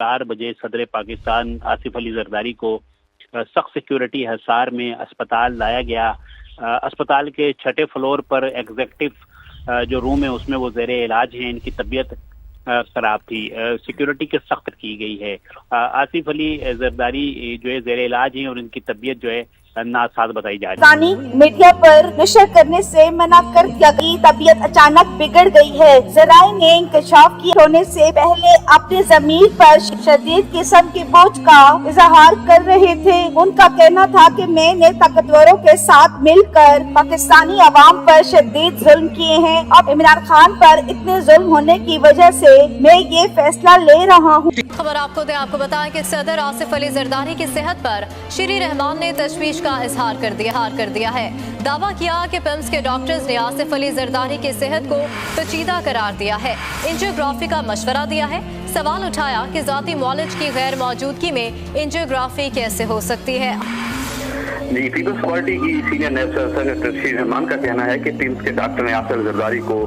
4 बजे सदर पाकिस्तान आसिफ अली जरदारी को सख्त सिक्योरिटी हिसार में अस्पताल लाया गया। अस्पताल के 6ठे फ्लोर पर एग्जीक्यूटिव जो रूम है उसमें वो ज़ेरे इलाज हैं। इनकी तबीयत खराब थी, सिक्योरिटी के सख्त की गई है। आसिफ अली जरदारी जो है ज़ेरे इलाज हैं और इनकी तबीयत जो है नासाज बताई जा रही है। मीडिया पर नशर करने से मना कर दिया कि तबीयत अचानक बिगड़ गई है। जराए ने इंकशाफ की होने से पहले अपने ज़मीर पर शदीद किस्म के बोझ का इजहार कर रहे थे। उनका कहना था कि मैंने ताकतवरों के साथ मिलकर पाकिस्तानी अवाम पर शदीद जुल्म किए हैं। अब इमरान खान पर इतने जुल्म होने की वजह से मैं ये फैसला ले रहा हूँ। खबर आपको बताएं कि सदर आसिफ अली जरदारी की सेहत पर श्री रहमान ने तशवीश का इजहार कर दिया है। दावा किया कि पिम्स के डॉक्टर्स ने आसिफ अली जरदारी की सेहत को पेचीदा करार दिया है, एंजियोग्राफी का मशवरा दिया है। सवाल उठाया कि जाती मौलज की गैर मौजूदगी में एंजियोग्राफी कैसे हो सकती है। जी, पीपल्स पार्टी की senior national senator Shri Rahman का कहना है कि पिम्स के डॉक्टर ने आसिफ जरदारी को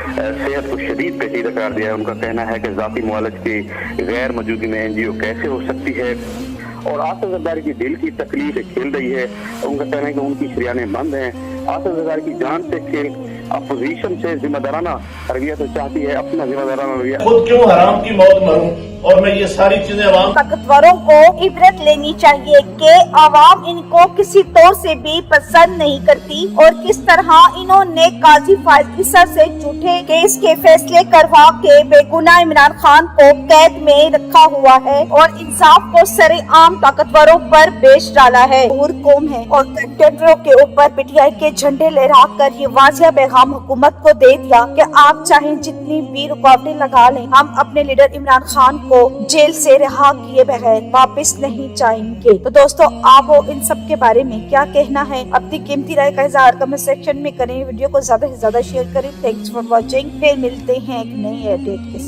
सेहत को शदीद पेचीदा करार दिया है। उनका कहना है कि जाती मौलज की गैर मौजूदगी में एनजीओ कैसे हो सकती है और आसिफ जरदारी की दिल की तकलीफ खेल रही है। उनका कहना है कि उनकी शरियानें बंद हैं। आसिफ जरदारी की जान से खेल अपोजिशन से जिम्मेदाराना रवैया तो चाहती है, अपना जिम्मेदाराना रवैया। खुद क्यों हराम की मौत मरूं और मैं ये सारी चीजें अवाम ताकतवरों को इबरत लेनी चाहिए कि अवाम इनको किसी तौर से भी पसंद नहीं करती और किस तरह इन्होंने काजी फायज ईसा से झूठे केस के फैसले करवा के बेगुनाह इमरान खान को कैद में रखा हुआ है और इंसाफ को सरेआम ताकतवरों पर बेच डाला है। और कौम है और कंटेनरों के ऊपर पीटीआई के झंडे लहरा कर ये वाजिया पैगाम हुकूमत को दे दिया कि आप चाहे जितनी भी रुकावटें लगा लें, हम अपने लीडर इमरान खान को जेल से रिहा किए बगैर वापस नहीं जाएंगे। तो दोस्तों, आपको इन सब के बारे में क्या कहना है? अपनी कीमती राय का इज़हार कमेंट सेक्शन में करें। वीडियो को ज्यादा से ज्यादा शेयर करें। Thanks for watching. फिर मिलते हैं एक नई अपडेट के साथ।